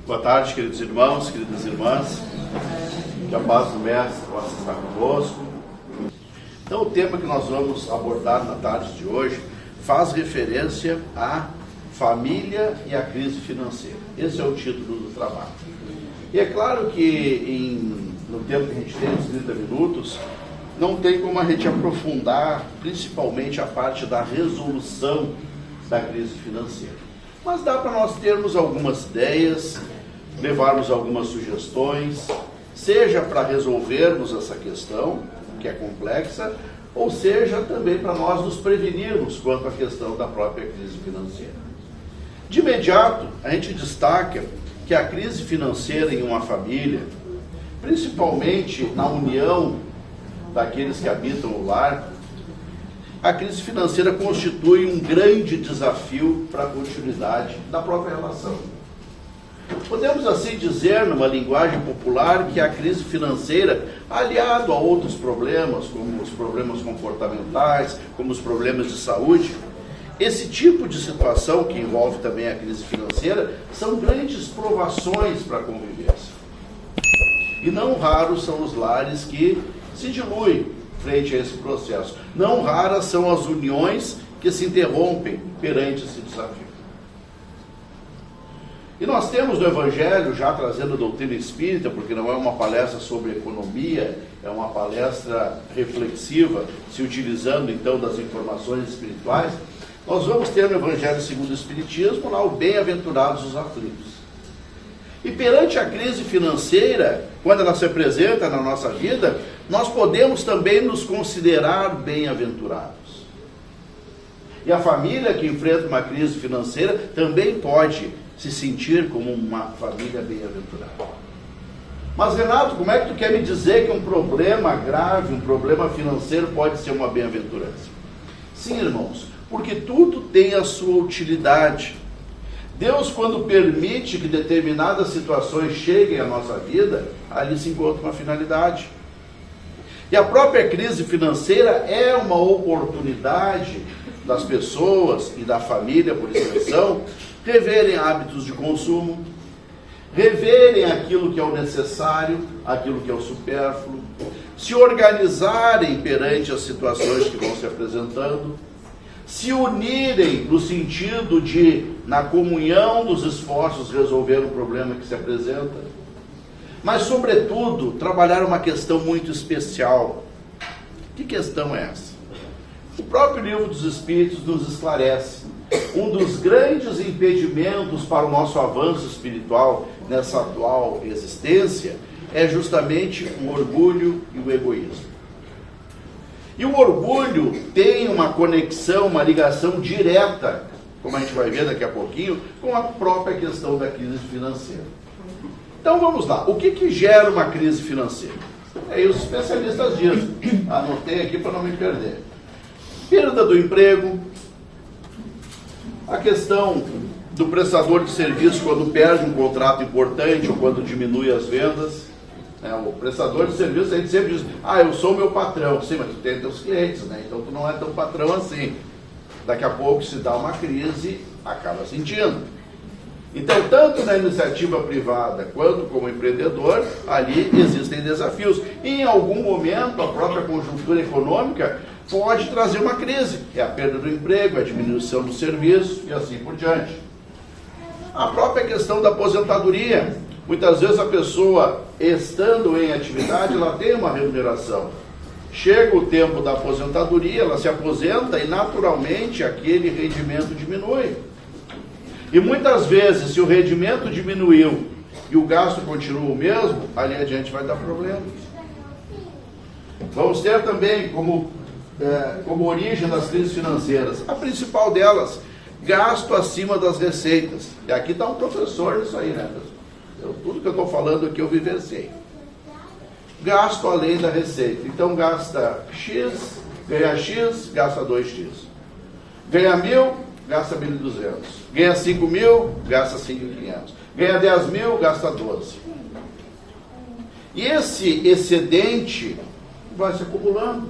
Boa tarde, queridos irmãos, queridas irmãs. Que a paz do Mestre possa estar convosco. Então, o tema que nós vamos abordar na tarde de hoje faz referência à família e à crise financeira. Esse é o título do trabalho. E é claro que no tempo que a gente tem, uns 30 minutos, não tem como a gente aprofundar principalmente a parte da resolução da crise financeira. Mas dá para nós termos algumas ideias, levarmos algumas sugestões, seja para resolvermos essa questão, que é complexa, ou seja também para nós nos prevenirmos quanto à questão da própria crise financeira. De imediato, a gente destaca que a crise financeira em uma família, principalmente na união daqueles que habitam o lar, a crise financeira constitui um grande desafio para a continuidade da própria relação. Podemos assim dizer, numa linguagem popular, que a crise financeira, aliado a outros problemas, como os problemas comportamentais, como os problemas de saúde, esse tipo de situação, que envolve também a crise financeira, são grandes provações para a convivência. E não raros são os lares que se diluem frente a esse processo. Não raras são as uniões que se interrompem perante esse desafio. E nós temos no Evangelho, já trazendo a doutrina espírita, porque não é uma palestra sobre economia, é uma palestra reflexiva, se utilizando então das informações espirituais, nós vamos ter no Evangelho segundo o Espiritismo lá o bem-aventurados os aflitos. E perante a crise financeira, quando ela se apresenta na nossa vida, nós podemos também nos considerar bem-aventurados. E a família que enfrenta uma crise financeira também pode se sentir como uma família bem-aventurada. Mas, Renato, como é que tu quer me dizer que um problema grave, um problema financeiro pode ser uma bem-aventurança? Sim, irmãos, porque tudo tem a sua utilidade. Deus, quando permite que determinadas situações cheguem à nossa vida, ali se encontra uma finalidade. E a própria crise financeira é uma oportunidade das pessoas e da família, por extensão, reverem hábitos de consumo, reverem aquilo que é o necessário, aquilo que é o supérfluo, se organizarem perante as situações que vão se apresentando, se unirem no sentido de, na comunhão dos esforços, resolver o problema que se apresenta, mas, sobretudo, trabalhar uma questão muito especial. Que questão é essa? O próprio Livro dos Espíritos nos esclarece. Um dos grandes impedimentos para o nosso avanço espiritual nessa atual existência é justamente o orgulho e o egoísmo. E o orgulho tem uma conexão, uma ligação direta, como a gente vai ver daqui a pouquinho, com a própria questão da crise financeira. Então vamos lá, o que gera uma crise financeira? Aí os especialistas dizem, anotei aqui para não me perder. Perda do emprego, a questão do prestador de serviço quando perde um contrato importante ou quando diminui as vendas. O prestador de serviço, a gente sempre diz, eu sou meu patrão. Sim, mas tu tem teus clientes, né? Então tu não é tão patrão assim. Daqui a pouco, se dá uma crise, acaba sentindo. Então, tanto na iniciativa privada quanto como empreendedor, ali existem desafios. E, em algum momento, a própria conjuntura econômica pode trazer uma crise. É a perda do emprego, a diminuição do serviço e assim por diante. A própria questão da aposentadoria. Muitas vezes a pessoa, estando em atividade, ela tem uma remuneração. Chega o tempo da aposentadoria, ela se aposenta e naturalmente aquele rendimento diminui. E muitas vezes, se o rendimento diminuiu e o gasto continua o mesmo, ali adiante vai dar problema. Vamos ter também como origem das crises financeiras, a principal delas, gasto acima das receitas. E aqui está um professor nisso aí, né, pessoal? Tudo que eu estou falando aqui eu vivenciei. Gasto além da receita. Então gasta X, ganha X, gasta 2X. Ganha 1.000, gasta 1.200. Ganha 5.000, gasta 5.500. Ganha 10.000, gasta 12. E esse excedente vai se acumulando.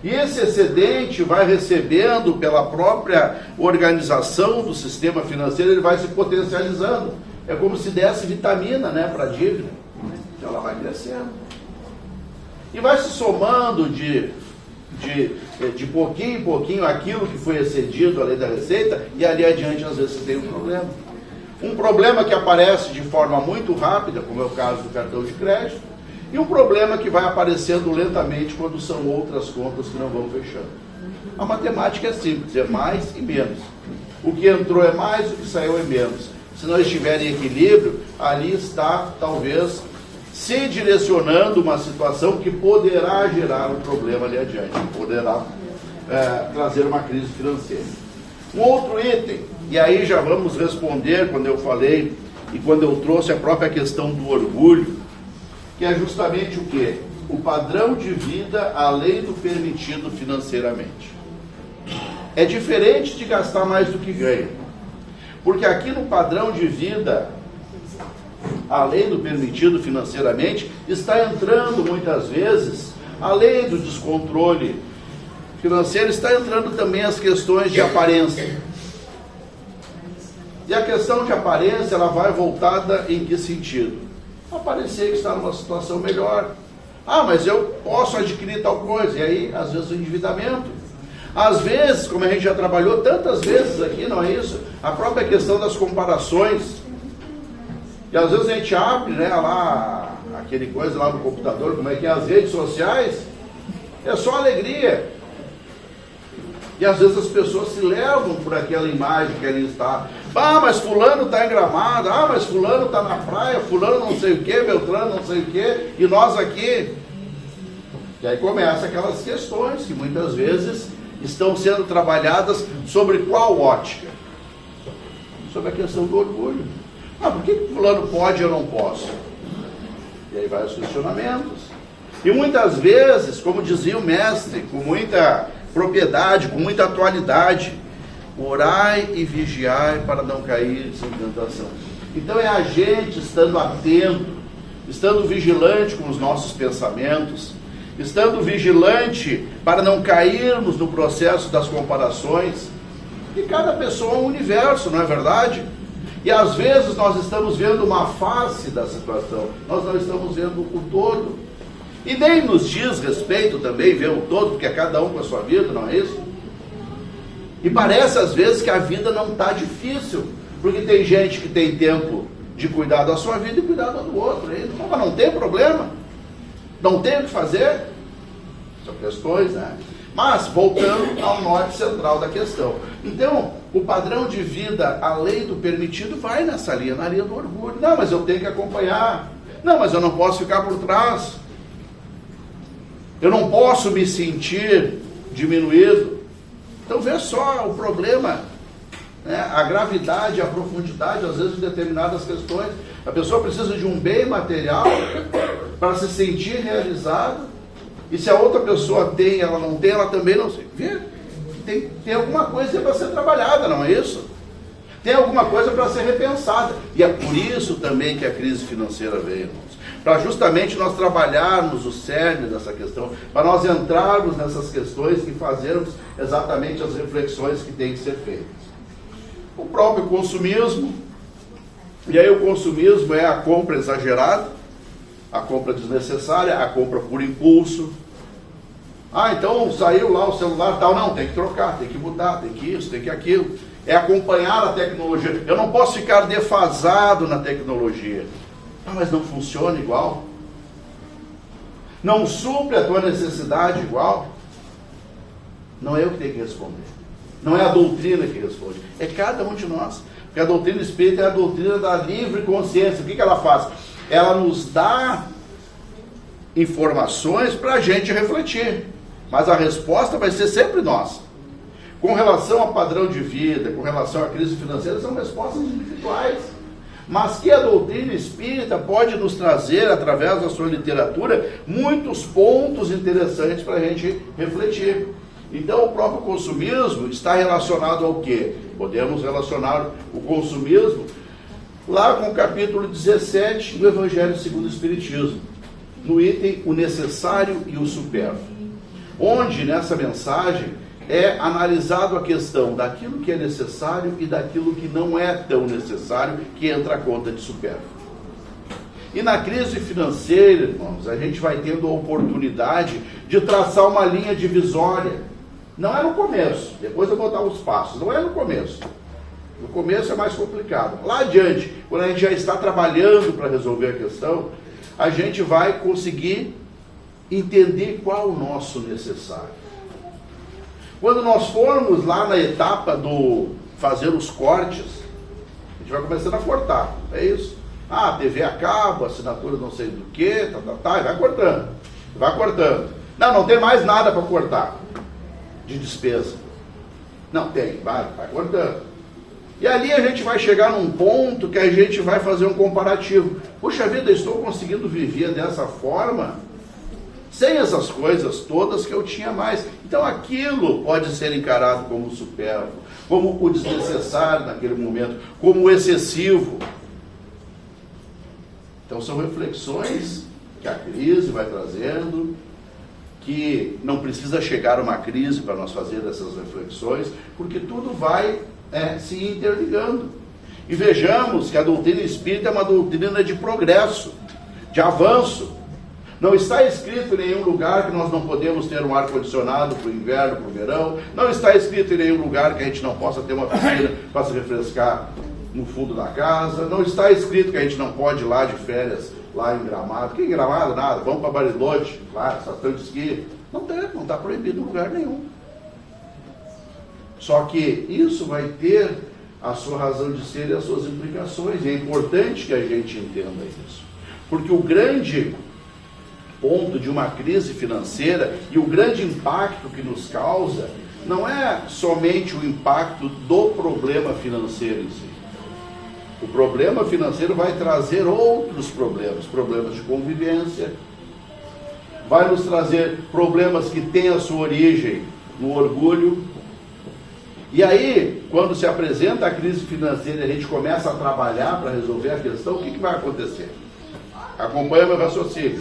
E esse excedente vai recebendo pela própria organização do sistema financeiro, ele vai se potencializando. É como se desse vitamina, né, para a dívida. Então ela vai crescendo. E vai se somando de pouquinho em pouquinho aquilo que foi excedido além da receita, e ali adiante às vezes você tem um problema. Um problema que aparece de forma muito rápida, como é o caso do cartão de crédito, e um problema que vai aparecendo lentamente quando são outras contas que não vão fechando. A matemática é simples, é mais e menos. O que entrou é mais, o que saiu é menos. Se não estiver em equilíbrio, ali está, talvez, se direcionando uma situação que poderá gerar um problema ali adiante, poderá trazer uma crise financeira. Um outro item, e aí já vamos responder quando eu falei e quando eu trouxe a própria questão do orgulho, que é justamente o quê? O padrão de vida além do permitido financeiramente. É diferente de gastar mais do que ganha. Porque aqui no padrão de vida, além do permitido financeiramente, está entrando muitas vezes, além do descontrole financeiro, está entrando também as questões de aparência. E a questão de aparência, ela vai voltada em que sentido? Aparecer que está numa situação melhor. Ah, mas eu posso adquirir tal coisa. E aí, às vezes, o endividamento. Às vezes, como a gente já trabalhou tantas vezes aqui, não é isso? A própria questão das comparações. E às vezes a gente abre, né, lá, aquele coisa lá no computador, como é que é, as redes sociais, é só alegria. E às vezes as pessoas se levam por aquela imagem que ali está. Ah, mas fulano está em Gramado, ah, mas fulano está na praia, fulano não sei o que, Beltrano não sei o que, e nós aqui. E aí começam aquelas questões que muitas vezes estão sendo trabalhadas sobre qual ótica? Sobre a questão do orgulho. Ah, por que fulano pode e eu não posso? E aí vai os questionamentos. E muitas vezes, como dizia o mestre, com muita propriedade, com muita atualidade, orai e vigiai para não cair em tentação. Então é a gente estando atento, estando vigilante com os nossos pensamentos, estando vigilante para não cairmos no processo das comparações. E cada pessoa é um universo, não é verdade? E às vezes nós estamos vendo uma face da situação, nós não estamos vendo o todo. E nem nos diz respeito também ver o todo, porque é cada um com a sua vida, não é isso? E parece às vezes que a vida não está difícil, porque tem gente que tem tempo de cuidar da sua vida e cuidar do outro. Mas não tem problema, não tem o que fazer. São questões, né? Mas, voltando ao norte central da questão. Então, o padrão de vida, além do permitido, vai nessa linha, na linha do orgulho. Não, mas eu tenho que acompanhar. Não, mas eu não posso ficar por trás. Eu não posso me sentir diminuído. Então, vê só o problema, né? A gravidade, a profundidade, às vezes, de determinadas questões. A pessoa precisa de um bem material para se sentir realizada. E se a outra pessoa tem, ela não tem, ela também não sei. Vê? Tem alguma coisa para ser trabalhada, não é isso? Tem alguma coisa para ser repensada. E é por isso também que a crise financeira veio, irmãos. Para justamente nós trabalharmos o cerne dessa questão, para nós entrarmos nessas questões e fazermos exatamente as reflexões que têm que ser feitas. O próprio consumismo, e aí o consumismo é a compra exagerada, a compra desnecessária, a compra por impulso. Ah, então saiu lá o celular tal, não, tem que trocar, tem que mudar, tem que isso, tem que aquilo. É acompanhar a tecnologia. Eu não posso ficar defasado na tecnologia. Ah, mas não funciona igual? Não supre a tua necessidade igual? Não é eu que tenho que responder. Não é a doutrina que responde. É cada um de nós. Porque a doutrina espírita é a doutrina da livre consciência. O que ela faz? Ela nos dá informações para a gente refletir. Mas a resposta vai ser sempre nossa. Com relação ao padrão de vida, com relação à crise financeira, são respostas individuais. Mas que a doutrina espírita pode nos trazer, através da sua literatura, muitos pontos interessantes para a gente refletir. Então, o próprio consumismo está relacionado ao quê? Podemos relacionar o consumismo lá com o capítulo 17 do Evangelho segundo o Espiritismo, no item o necessário e o supérfluo. onde nessa mensagem é analisado a questão daquilo que é necessário e daquilo que não é tão necessário, que entra a conta de supérfluo. E na crise financeira, irmãos, a gente vai tendo a oportunidade de traçar uma linha divisória. Não é no começo, depois eu vou dar os passos, não é no começo. No começo é mais complicado. Lá adiante, quando a gente já está trabalhando para resolver a questão, a gente vai conseguir entender qual o nosso necessário. Quando nós formos lá na etapa do fazer os cortes, a gente vai começando a cortar, é isso. Ah, TV a cabo, assinatura não sei do que, e vai cortando, vai cortando. Não tem mais nada para cortar de despesa. Não tem, vai cortando. E ali a gente vai chegar num ponto que a gente vai fazer um comparativo. Puxa vida, estou conseguindo viver dessa forma, sem essas coisas todas que eu tinha mais. Então aquilo pode ser encarado como supérfluo, como o desnecessário naquele momento, como o excessivo. Então são reflexões que a crise vai trazendo, que não precisa chegar uma crise para nós fazer essas reflexões, porque tudo vai se interligando. E vejamos que a doutrina espírita é uma doutrina de progresso, de avanço. Não está escrito em nenhum lugar que nós não podemos ter um ar-condicionado para o inverno, para o verão. Não está escrito em nenhum lugar que a gente não possa ter uma piscina para se refrescar no fundo da casa. Não está escrito que a gente não pode ir lá de férias, lá em Gramado. Que em Gramado? Nada. Vamos para Bariloche, lá, estação de esqui. Não está proibido em lugar nenhum. Só que isso vai ter a sua razão de ser e as suas implicações. E é importante que a gente entenda isso. Porque o grande ponto de uma crise financeira e o grande impacto que nos causa não é somente o impacto do problema financeiro em si. O problema financeiro vai trazer outros problemas, problemas de convivência, vai nos trazer problemas que têm a sua origem no orgulho. E aí, quando se apresenta a crise financeira e a gente começa a trabalhar para resolver a questão, o que vai acontecer? Acompanha meu raciocínio.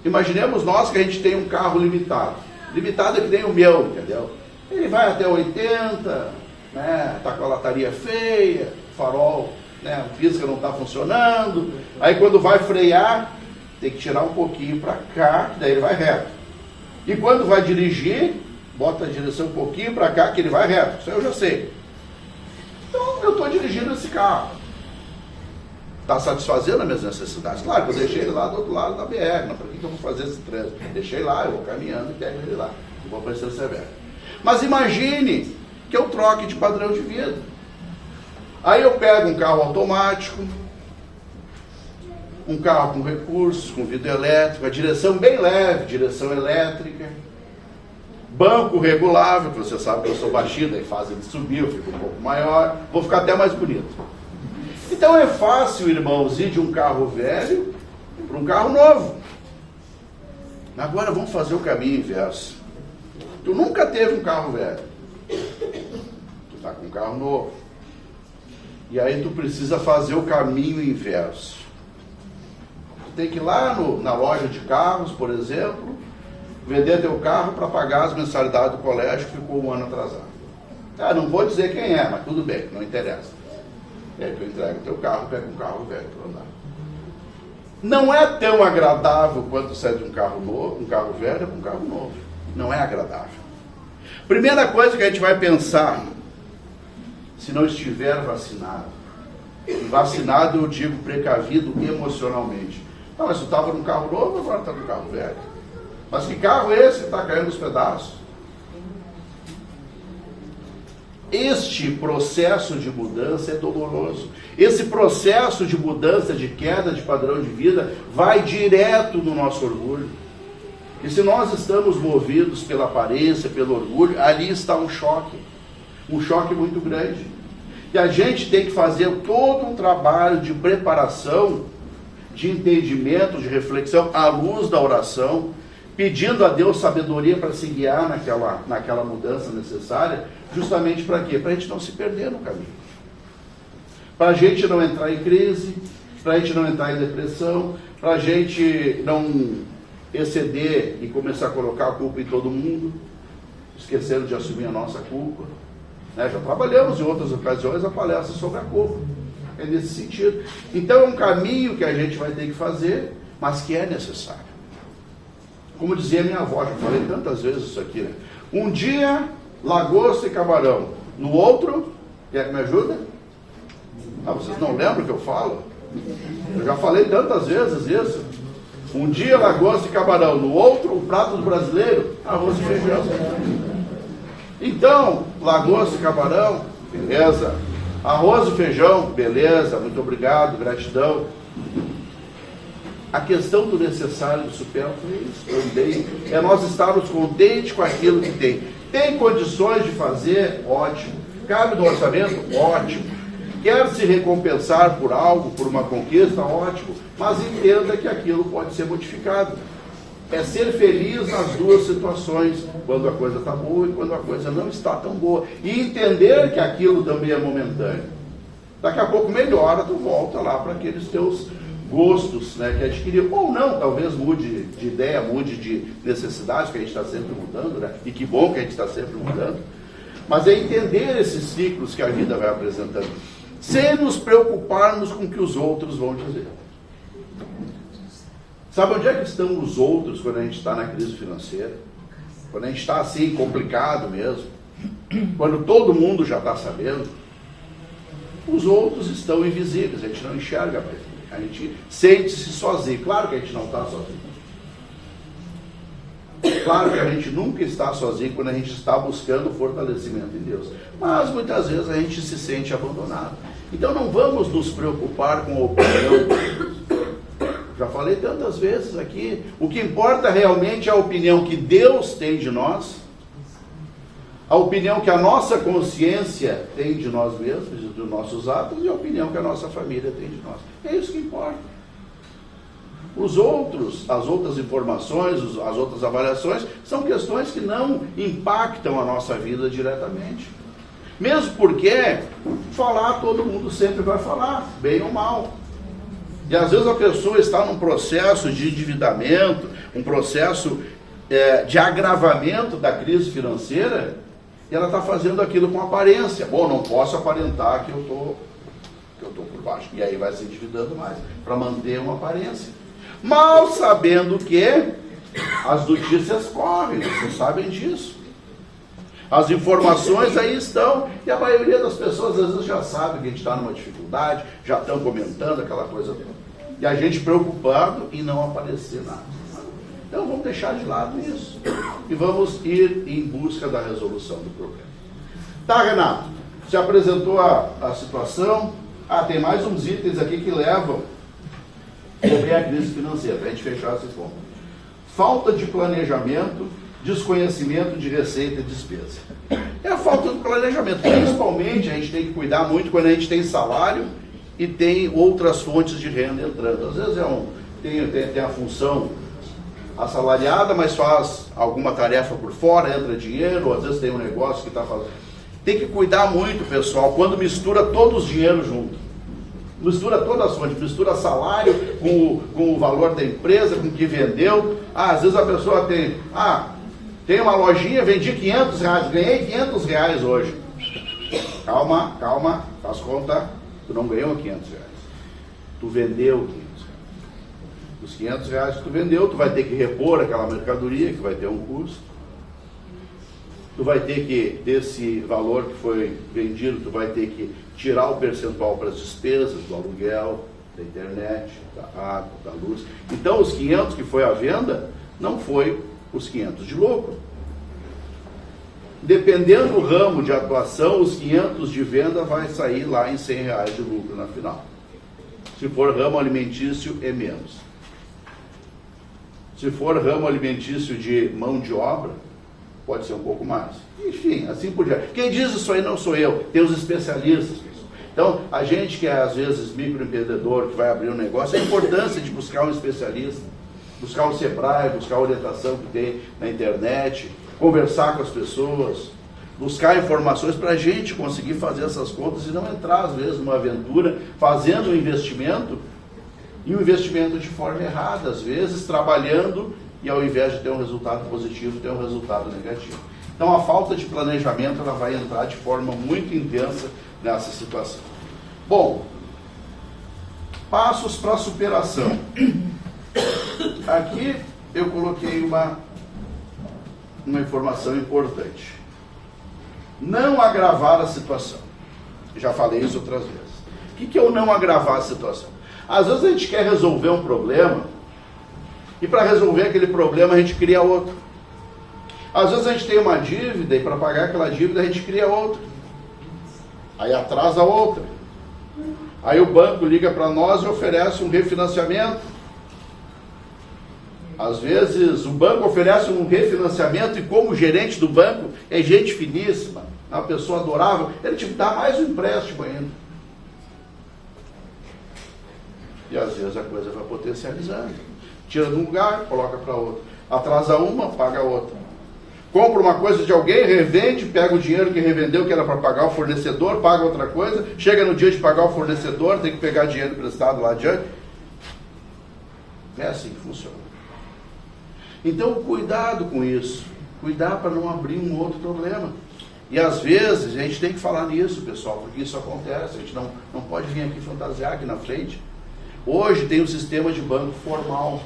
Imaginemos nós que a gente tem um carro limitado. Limitado é que nem o meu, entendeu? Ele vai até 80, né? Tá com a lataria feia, farol, né? O pisca não está funcionando. Aí quando vai frear, tem que tirar um pouquinho para cá, daí ele vai reto. E quando vai dirigir, bota a direção um pouquinho para cá, que ele vai reto. Isso eu já sei. Então eu estou dirigindo esse carro. Está satisfazendo as minhas necessidades. Claro que eu deixei ele lá do outro lado da BR. Não, para que eu vou fazer esse trânsito? Deixei lá, eu vou caminhando e pego ele lá. Não vou aparecer severo. Mas imagine que eu troque de padrão de vida. Aí eu pego um carro automático, um carro com recursos, com vidro elétrico, a direção bem leve, direção elétrica, banco regulável, que você sabe que eu sou baixinho, daí fazem de subir, eu fico um pouco maior, vou ficar até mais bonito. Então é fácil, irmãos, ir de um carro velho para um carro novo. Agora vamos fazer o caminho inverso. Tu nunca teve um carro velho. Tu está com um carro novo. E aí tu precisa fazer o caminho inverso. Tu tem que ir lá na loja de carros, por exemplo, vender teu carro para pagar as mensalidades do colégio que ficou um ano atrasado. Não vou dizer quem é, mas tudo bem, não interessa. E aí tu entrega o teu carro, pega um carro velho para andar. Não é tão agradável quanto sair de um carro novo, um carro velho para um carro novo. Não é agradável. Primeira coisa que a gente vai pensar, se não estiver vacinado. E vacinado eu digo precavido emocionalmente. Não, mas tu estava num carro novo, agora está num carro velho. Mas que carro é esse que está caindo nos pedaços? Este processo de mudança é doloroso. Esse processo de mudança, de queda de padrão de vida, vai direto no nosso orgulho. E se nós estamos movidos pela aparência, pelo orgulho, ali está um choque muito grande. E a gente tem que fazer todo um trabalho de preparação, de entendimento, de reflexão, à luz da oração, pedindo a Deus sabedoria para se guiar naquela mudança necessária, justamente para quê? Para a gente não se perder no caminho. Para a gente não entrar em crise, para a gente não entrar em depressão, para a gente não exceder e começar a colocar a culpa em todo mundo, esquecendo de assumir a nossa culpa. Já trabalhamos em outras ocasiões a palestra sobre a culpa. É nesse sentido. Então é um caminho que a gente vai ter que fazer, mas que é necessário. Como dizia minha avó, já falei tantas vezes isso aqui, né? Um dia, lagosta e camarão. No outro, quer que me ajuda? Vocês não lembram o que eu falo? Eu já falei tantas vezes isso. Um dia, lagosta e camarão. No outro, o prato do brasileiro, arroz e feijão. Então, lagosta e camarão, beleza. Arroz e feijão, beleza. Muito obrigado, gratidão. A questão do necessário e do supérfluo é isso também. É nós estarmos contentes com aquilo que tem. Tem condições de fazer? Ótimo. Cabe no orçamento? Ótimo. Quer se recompensar por algo, por uma conquista? Ótimo. Mas entenda que aquilo pode ser modificado. É ser feliz nas duas situações, quando a coisa está boa e quando a coisa não está tão boa. E entender que aquilo também é momentâneo. Daqui a pouco melhora, tu volta lá para aqueles teus gostos, né, que adquiriu. Ou não, talvez mude de ideia, mude de necessidades, que a gente está sempre mudando, né? E que bom que a gente está sempre mudando. Mas é entender esses ciclos que a vida vai apresentando, sem nos preocuparmos com o que os outros vão dizer. Sabe onde é que estão os outros quando a gente está na crise financeira? Quando a gente está assim, complicado mesmo? Quando todo mundo já está sabendo? Os outros estão invisíveis, a gente não enxerga mais. A gente sente-se sozinho. Claro que a gente não está sozinho. Claro que a gente nunca está sozinho quando a gente está buscando fortalecimento em Deus. Mas muitas vezes a gente se sente abandonado. Então não vamos nos preocupar com a opinião. Já falei tantas vezes aqui. O que importa realmente é a opinião que Deus tem de nós. A opinião que a nossa consciência tem de nós mesmos, dos nossos atos, e a opinião que a nossa família tem de nós. É isso que importa. Os outros, as outras informações, as outras avaliações, são questões que não impactam a nossa vida diretamente. Mesmo porque falar todo mundo sempre vai falar, bem ou mal. E às vezes a pessoa está num processo de endividamento, um processo de agravamento da crise financeira, e ela está fazendo aquilo com aparência. Bom, não posso aparentar que eu estou por baixo. E aí vai se endividando mais, para manter uma aparência. Mal sabendo que as notícias correm, vocês sabem disso. As informações aí estão, e a maioria das pessoas às vezes já sabe que a gente está numa dificuldade, já estão comentando aquela coisa toda. E a gente preocupado em não aparecer nada. Então vamos deixar de lado isso. E vamos ir em busca da resolução do problema. Tá, Renato? Se apresentou a situação. Tem mais uns itens aqui que levam sobre a crise financeira, para a gente fechar esse ponto. Falta de planejamento, desconhecimento de receita e despesa. É a falta de planejamento. Principalmente a gente tem que cuidar muito quando a gente tem salário e tem outras fontes de renda entrando. Às vezes tem a função assalariada, mas faz alguma tarefa por fora, entra dinheiro, ou às vezes tem um negócio que está fazendo. Tem que cuidar muito, pessoal, quando mistura todos os dinheiros junto. Mistura todas as fontes, mistura salário com o valor da empresa, com o que vendeu. Às vezes a pessoa tem uma lojinha, vendi R$500, ganhei R$500 hoje. Calma, faz conta, tu não ganhou R$500. Tu vendeu R$500. Os R$500 que tu vendeu, tu vai ter que repor aquela mercadoria, que vai ter um custo. Tu vai ter que, desse valor que foi vendido, tu vai ter que tirar o percentual para as despesas, do aluguel, da internet, da água, da luz. Então, os 500 que foi à venda, não foi os 500 de lucro. Dependendo do ramo de atuação, os 500 de venda vai sair lá em R$100 de lucro na final. Se for ramo alimentício, é menos. Se for ramo alimentício de mão de obra, pode ser um pouco mais. Enfim, assim por diante. Quem diz isso aí não sou eu, tem os especialistas. Então, a gente que é às vezes microempreendedor, que vai abrir um negócio, a importância de buscar um especialista, buscar um Sebrae, buscar a orientação que tem na internet, conversar com as pessoas, buscar informações para a gente conseguir fazer essas contas e não entrar às vezes numa aventura fazendo um investimento, e um investimento de forma errada, às vezes trabalhando e ao invés de ter um resultado positivo, ter um resultado negativo. Então a falta de planejamento ela vai entrar de forma muito intensa nessa situação. Bom, passos para a superação. Aqui eu coloquei uma informação importante. Não agravar a situação. Já falei isso outras vezes. O que é o não agravar a situação? Às vezes a gente quer resolver um problema e para resolver aquele problema a gente cria outro. Às vezes a gente tem uma dívida e para pagar aquela dívida a gente cria outra. Aí atrasa outra. Aí o banco liga para nós e oferece um refinanciamento. Às vezes o banco oferece um refinanciamento e como o gerente do banco é gente finíssima, é uma pessoa adorável, ele te dá mais um empréstimo ainda. E às vezes a coisa vai potencializando. Tira de um lugar, coloca para outro. Atrasa uma, paga outra. Compra uma coisa de alguém, revende, pega o dinheiro que revendeu, que era para pagar o fornecedor, paga outra coisa, chega no dia de pagar o fornecedor, tem que pegar dinheiro emprestado lá adiante. É assim que funciona. Então, cuidado com isso. Cuidado para não abrir um outro problema. E às vezes, a gente tem que falar nisso, pessoal, porque isso acontece. A gente não pode vir aqui fantasiar aqui na frente. Hoje tem um sistema de banco formal,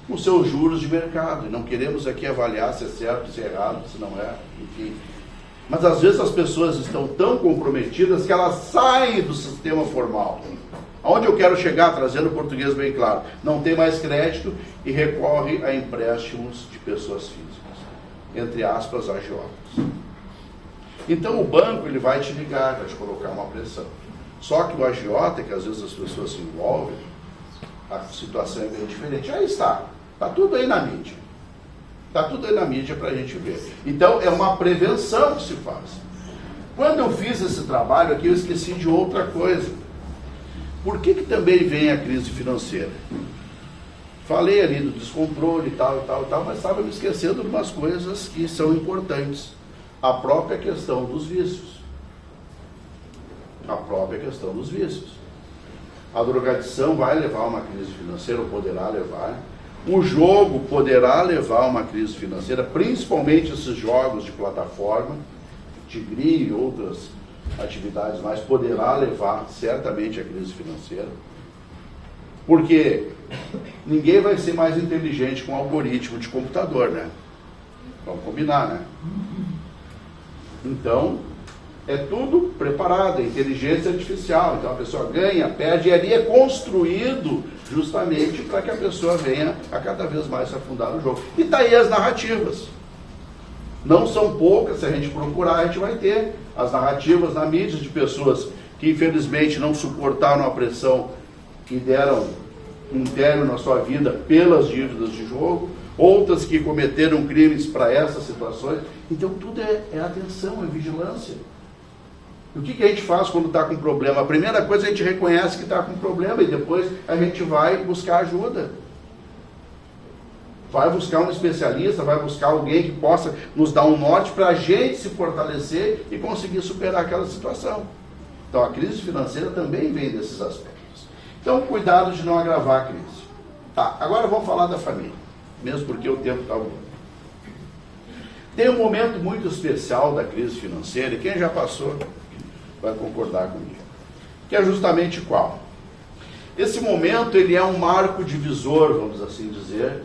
com seus juros de mercado. E não queremos aqui avaliar se é certo, se é errado, se não é, enfim. Mas às vezes as pessoas estão tão comprometidas que elas saem do sistema formal. Aonde eu quero chegar, trazendo o português bem claro, não tem mais crédito e recorre a empréstimos de pessoas físicas, entre aspas, agiotas. Então o banco ele vai te ligar, vai te colocar uma pressão. Só que o agiota, que às vezes as pessoas se envolvem, a situação é bem diferente. Aí está tudo aí na mídia. Está tudo aí na mídia para a gente ver. Então é uma prevenção que se faz. Quando eu fiz esse trabalho aqui, eu esqueci de outra coisa. Por que também vem a crise financeira? Falei ali do descontrole e tal, mas estava me esquecendo de umas coisas que são importantes. A própria questão dos vícios. A própria questão dos vícios. A drogadição vai levar a uma crise financeira, ou poderá levar. O jogo poderá levar a uma crise financeira, principalmente esses jogos de plataforma, Tigrinho e outras atividades mais, poderá levar certamente à crise financeira. Porque ninguém vai ser mais inteligente com algoritmo de computador, né? Vamos combinar, né? Então, é tudo preparado, é inteligência artificial. Então a pessoa ganha, perde, e ali é construído justamente para que a pessoa venha a cada vez mais se afundar no jogo. E daí as narrativas. Não são poucas, se a gente procurar, a gente vai ter as narrativas na mídia de pessoas que infelizmente não suportaram a pressão e deram um término na sua vida pelas dívidas de jogo, outras que cometeram crimes para essas situações. Então tudo é atenção, é vigilância. E o que a gente faz quando está com problema? A primeira coisa, a gente reconhece que está com problema e depois a gente vai buscar ajuda. Vai buscar um especialista, vai buscar alguém que possa nos dar um norte para a gente se fortalecer e conseguir superar aquela situação. Então a crise financeira também vem desses aspectos. Então cuidado de não agravar a crise. Tá, agora vamos falar da família, mesmo porque o tempo está voando. Tem um momento muito especial da crise financeira, e quem já passou vai concordar comigo, que é justamente qual? Esse momento ele é um marco divisor, vamos assim dizer,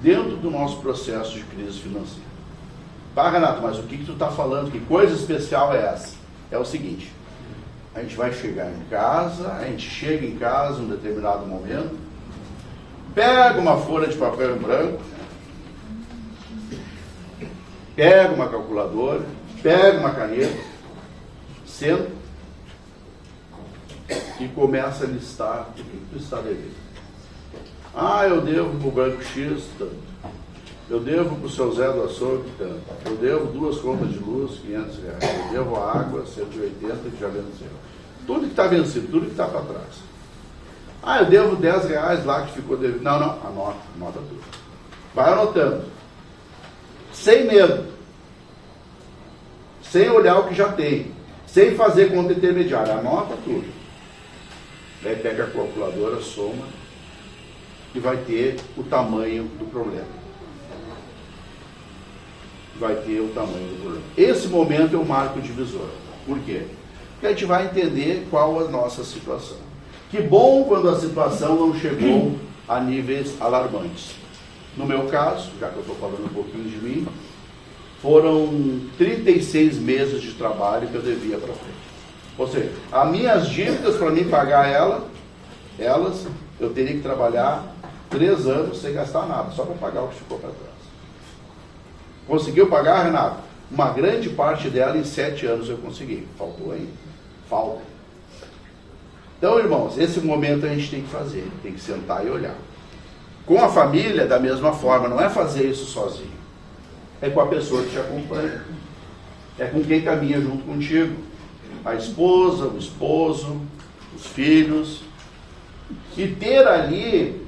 dentro do nosso processo de crise financeira. Tá, Renato, mas o que tu está falando? Que coisa especial é essa? É o seguinte, a gente vai chegar em casa, a gente chega em casa em um determinado momento, pega uma folha de papel em branco, pega uma calculadora, pega uma caneta, senta e começa a listar o que tu está devendo. Ah, eu devo para o banco X tanto. Eu devo para o seu Zé do Açougue tanto. Eu devo 2 contas de luz, R$500. Eu devo a água, 180, que já venceu. Tudo que está vencido, tudo que está para trás. Ah, eu devo R$10 lá que ficou devendo. Não, anota tudo. Vai anotando. Sem medo. Sem olhar o que já tem. Sem fazer conta intermediária. Anota tudo. Daí pega a calculadora, soma e vai ter o tamanho do problema. vai ter o tamanho do problema. Esse momento é o marco divisor. Por quê? Porque a gente vai entender qual a nossa situação. Que bom quando a situação não chegou a níveis alarmantes. No meu caso, já que eu estou falando um pouquinho de mim, foram 36 meses de trabalho que eu devia para frente. Ou seja, as minhas dívidas, para mim pagar elas, eu teria que trabalhar 3 anos sem gastar nada, só para pagar o que ficou para trás. Conseguiu pagar, Renato? Uma grande parte dela em 7 anos eu consegui. Faltou ainda. Falta. Então, irmãos, esse momento a gente tem que fazer, tem que sentar e olhar. Com a família, da mesma forma, não é fazer isso sozinho. É com a pessoa que te acompanha. É com quem caminha junto contigo. A esposa, o esposo, os filhos. E ter ali,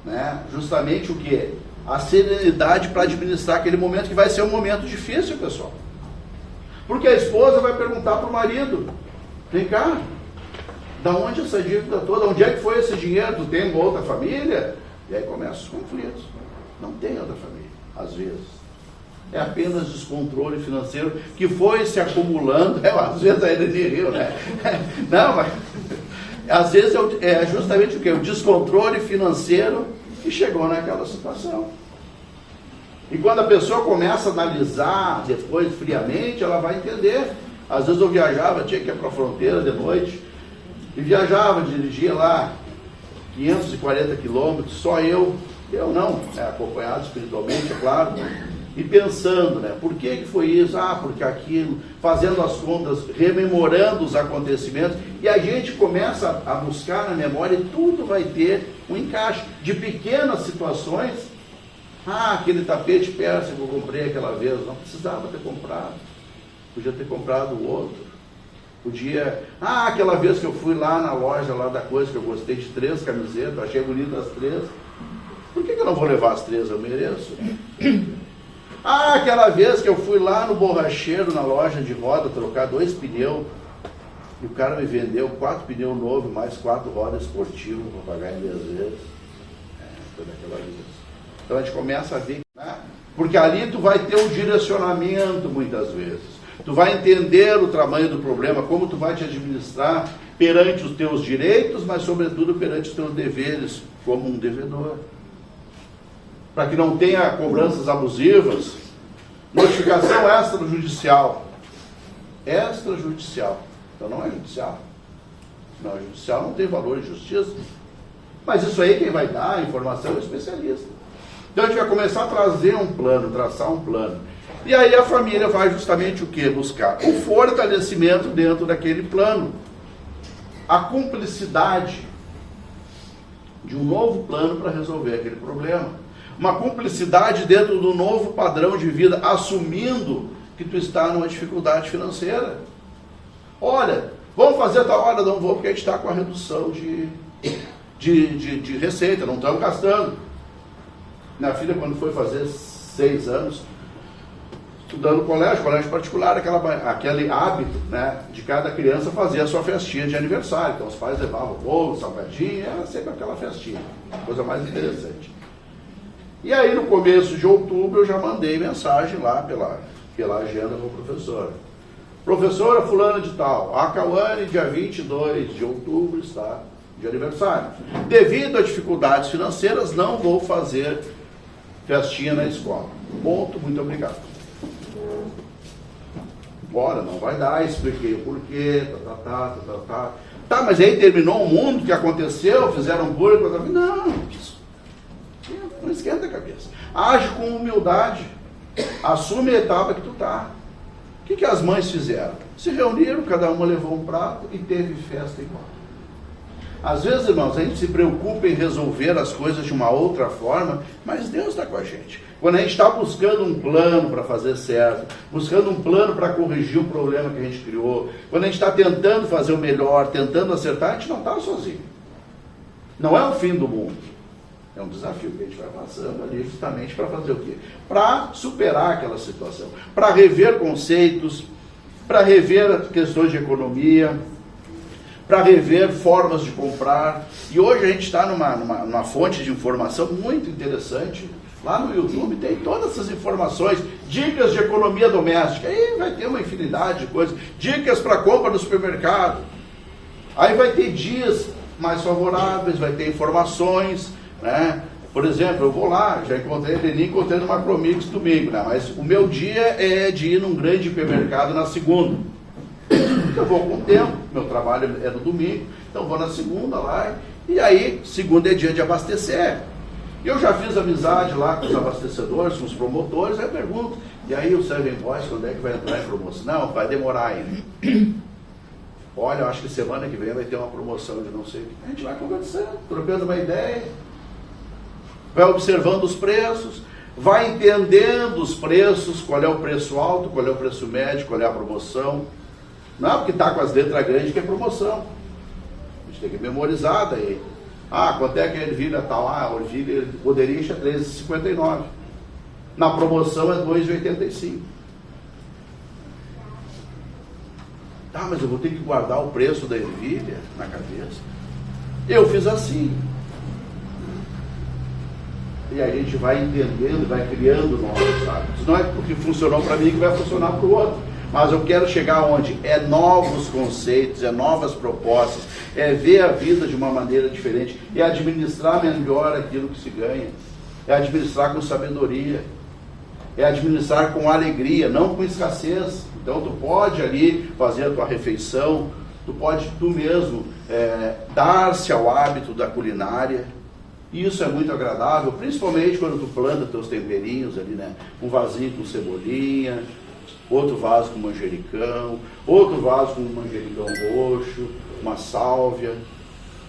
né, justamente o quê? A serenidade para administrar aquele momento, que vai ser um momento difícil, pessoal. Porque a esposa vai perguntar para o marido: vem cá, da onde essa dívida toda? Onde é que foi esse dinheiro? Tu tem uma outra família? E aí começam os conflitos. Não tem outra família, às vezes. É apenas descontrole financeiro que foi se acumulando. Às vezes ainda riu, né? Não, mas às vezes é justamente o quê? O descontrole financeiro que chegou naquela situação. E quando a pessoa começa a analisar depois friamente, ela vai entender. Às vezes eu viajava, tinha que ir para a fronteira de noite, e viajava, dirigia lá 540 quilômetros, só eu não, acompanhado espiritualmente, é claro, e pensando, né, por que foi isso? Porque aquilo, fazendo as contas, rememorando os acontecimentos, e a gente começa a buscar na memória, e tudo vai ter um encaixe de pequenas situações. Aquele tapete persa que eu comprei aquela vez, não precisava ter comprado, podia ter comprado o outro. Podia, aquela vez que eu fui lá na loja lá da coisa, que eu gostei de 3 camisetas, achei bonitas as 3, por que eu não vou levar as 3? Eu mereço. Aquela vez que eu fui lá no borracheiro, na loja de roda, trocar 2 pneus, e o cara me vendeu 4 pneus novos, mais 4 rodas esportivas, para pagar em 10 vezes. Foi daquela vez. Então a gente começa a ver, né? Porque ali tu vai ter um direcionamento muitas vezes. Tu vai entender o tamanho do problema, como tu vai te administrar perante os teus direitos, mas sobretudo perante os teus deveres, como um devedor. Para que não tenha cobranças abusivas. Notificação extrajudicial. Extrajudicial. Então não é judicial. Não, judicial não tem valor de justiça. Mas isso aí quem vai dar a informação é o especialista. Então a gente vai começar a trazer um plano, traçar um plano. E aí a família vai justamente o quê? Buscar o fortalecimento dentro daquele plano. A cumplicidade de um novo plano para resolver aquele problema. Uma cumplicidade dentro do novo padrão de vida, assumindo que tu está numa dificuldade financeira. Olha, vamos fazer tal hora? Não vou, porque a gente está com a redução de receita, não estamos gastando. Minha filha, quando foi fazer 6 anos, estudando no colégio particular, aquele hábito, né, de cada criança fazer a sua festinha de aniversário. Então os pais levavam bolo, salgadinho, era sempre aquela festinha, coisa mais interessante. E aí no começo de outubro eu já mandei mensagem lá pela agenda para o professor. Professora fulana de tal, a Cauane, dia 22 de outubro, está de aniversário. Devido a dificuldades financeiras, não vou fazer festinha na escola. Ponto, muito obrigado. Bora, não vai dar, expliquei o porquê, Tá, mas aí terminou o mundo, o que aconteceu, fizeram bullying, não esquenta a cabeça. Age com humildade, assume a etapa que tu tá. O que as mães fizeram? Se reuniram, cada uma levou um prato e teve festa igual. Às vezes, irmãos, a gente se preocupa em resolver as coisas de uma outra forma, mas Deus está com a gente. Quando a gente está buscando um plano para fazer certo, buscando um plano para corrigir o problema que a gente criou, quando a gente está tentando fazer o melhor, tentando acertar, a gente não está sozinho. Não é o fim do mundo. É um desafio que a gente vai passando ali justamente para fazer o quê? Para superar aquela situação, para rever conceitos, para rever questões de economia, para rever formas de comprar. E hoje a gente está numa fonte de informação muito interessante. Lá no YouTube tem todas essas informações Dicas de economia doméstica, aí vai ter uma infinidade de coisas. Dicas para compra no supermercado. Aí vai ter dias mais favoráveis, vai ter informações, né? Por exemplo, eu vou lá, já encontrei no Macromix domingo, né? Mas o meu dia é de ir num grande hipermercado na segunda. Eu vou com o tempo, meu trabalho é no domingo, então vou na segunda lá, e aí, segunda é dia de abastecer. Eu já fiz amizade lá com os abastecedores, com os promotores, aí eu pergunto, e aí o Seven Boys, quando é que vai entrar em promoção? Não, vai demorar ainda. Olha, eu acho que semana que vem vai ter uma promoção de não sei o que. A gente vai conversando, trocando uma ideia, vai observando os preços, vai entendendo os preços, qual é o preço alto, qual é o preço médio, qual é a promoção. Não é porque está com as letras grandes que é promoção. A gente tem que memorizar daí. Ah, quanto é que a ervilha tal? Ah, a ervilha Poderícia é R$13,59. Na promoção é R$2,85. Ah, mas eu vou ter que guardar o preço da ervilha na cabeça. Eu fiz assim. E aí a gente vai entendendo, vai criando novos hábitos. Não é porque funcionou para mim que vai funcionar para o outro. Mas eu quero chegar onde? É novos conceitos, é novas propostas, é ver a vida de uma maneira diferente, é administrar melhor aquilo que se ganha, é administrar com sabedoria, é administrar com alegria, não com escassez. Então tu pode ali fazer a tua refeição, tu pode tu mesmo dar-se ao hábito da culinária. Isso é muito agradável, principalmente quando tu planta teus temperinhos ali, né? Um vasinho com cebolinha, outro vaso com manjericão, outro vaso com manjericão roxo, uma sálvia.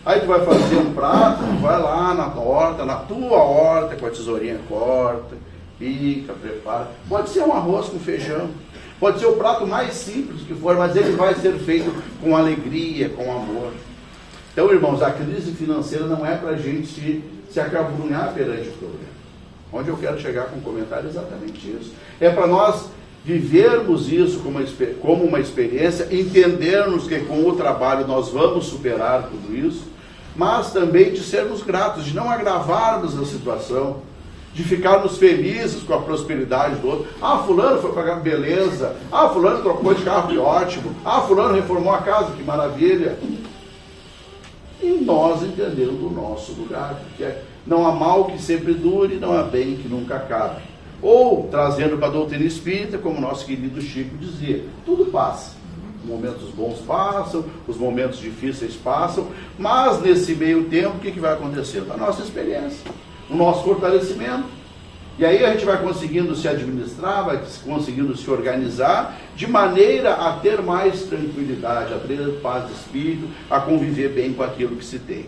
Aí tu vai fazer um prato, tu vai lá na horta, na tua horta, com a tesourinha corta, pica, prepara. Pode ser um arroz com feijão, pode ser o prato mais simples que for, mas ele vai ser feito com alegria, com amor. Então, irmãos, a crise financeira não é para a gente se acabrunhar perante o problema. Onde eu quero chegar com o comentário é exatamente isso. É para nós vivermos isso como uma experiência, entendermos que com o trabalho nós vamos superar tudo isso, mas também de sermos gratos, de não agravarmos a situação, de ficarmos felizes com a prosperidade do outro. Ah, fulano foi pagar beleza. Ah, fulano trocou de carro, que ótimo. Ah, fulano reformou a casa, que maravilha. E nós entendendo o nosso lugar, porque não há mal que sempre dure, não há bem que nunca acabe. Ou, trazendo para a doutrina espírita, como nosso querido Chico dizia, tudo passa. Os momentos bons passam, os momentos difíceis passam, mas nesse meio tempo, o que vai acontecendo? A nossa experiência, o nosso fortalecimento. E aí a gente vai conseguindo se administrar, vai conseguindo se organizar, de maneira a ter mais tranquilidade, a ter paz de espírito, a conviver bem com aquilo que se tem.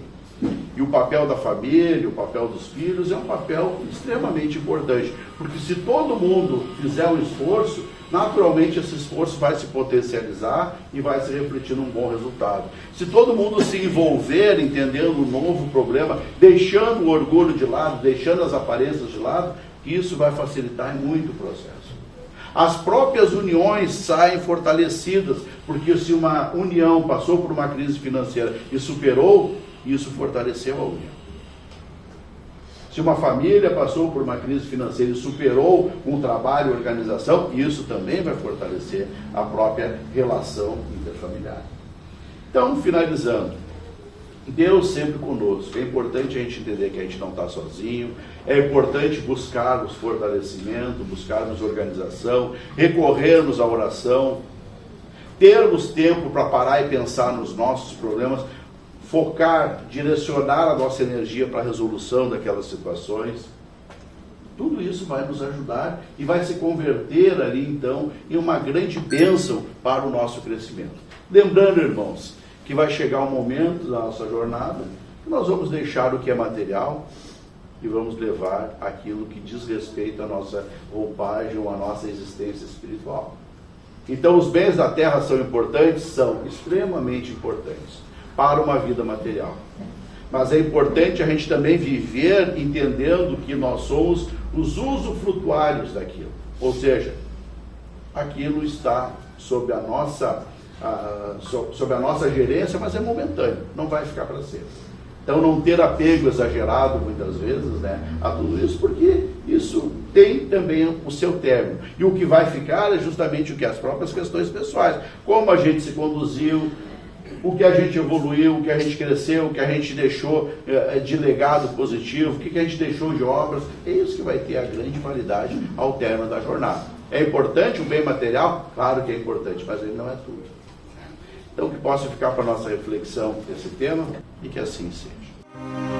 E o papel da família, o papel dos filhos é um papel extremamente importante, porque se todo mundo fizer um esforço, naturalmente esse esforço vai se potencializar e vai se refletir num bom resultado. Se todo mundo se envolver entendendo um novo problema, deixando o orgulho de lado, deixando as aparências de lado, isso vai facilitar muito o processo. As próprias uniões saem fortalecidas, porque se uma união passou por uma crise financeira e superou, isso fortaleceu a união. Se uma família passou por uma crise financeira e superou um trabalho e organização, isso também vai fortalecer a própria relação interfamiliar. Então, finalizando, Deus sempre conosco. É importante a gente entender que a gente não está sozinho, é importante buscarmos fortalecimento, buscarmos organização, recorrermos à oração, termos tempo para parar e pensar nos nossos problemas, focar, direcionar a nossa energia para a resolução daquelas situações. Tudo isso vai nos ajudar e vai se converter ali, então, em uma grande bênção para o nosso crescimento. Lembrando, irmãos, que vai chegar um momento da nossa jornada que nós vamos deixar o que é material e vamos levar aquilo que diz respeito à nossa roupagem ou à nossa existência espiritual. Então, os bens da terra são importantes? São extremamente importantes para uma vida material. Mas é importante a gente também viver entendendo que nós somos os usufrutuários daquilo. Ou seja, aquilo está sob a nossa gerência, mas é momentâneo, não vai ficar para sempre. Então não ter apego exagerado muitas vezes, né, a tudo isso, porque isso tem também o seu término. E o que vai ficar é justamente o que? As próprias questões pessoais. Como a gente se conduziu, o que a gente evoluiu, o que a gente cresceu, o que a gente deixou de legado positivo, o que a gente deixou de obras. É isso que vai ter a grande validade ao término da jornada. É importante o bem material? Claro que é importante, mas ele não é tudo. Então que possa ficar para a nossa reflexão esse tema e que assim seja.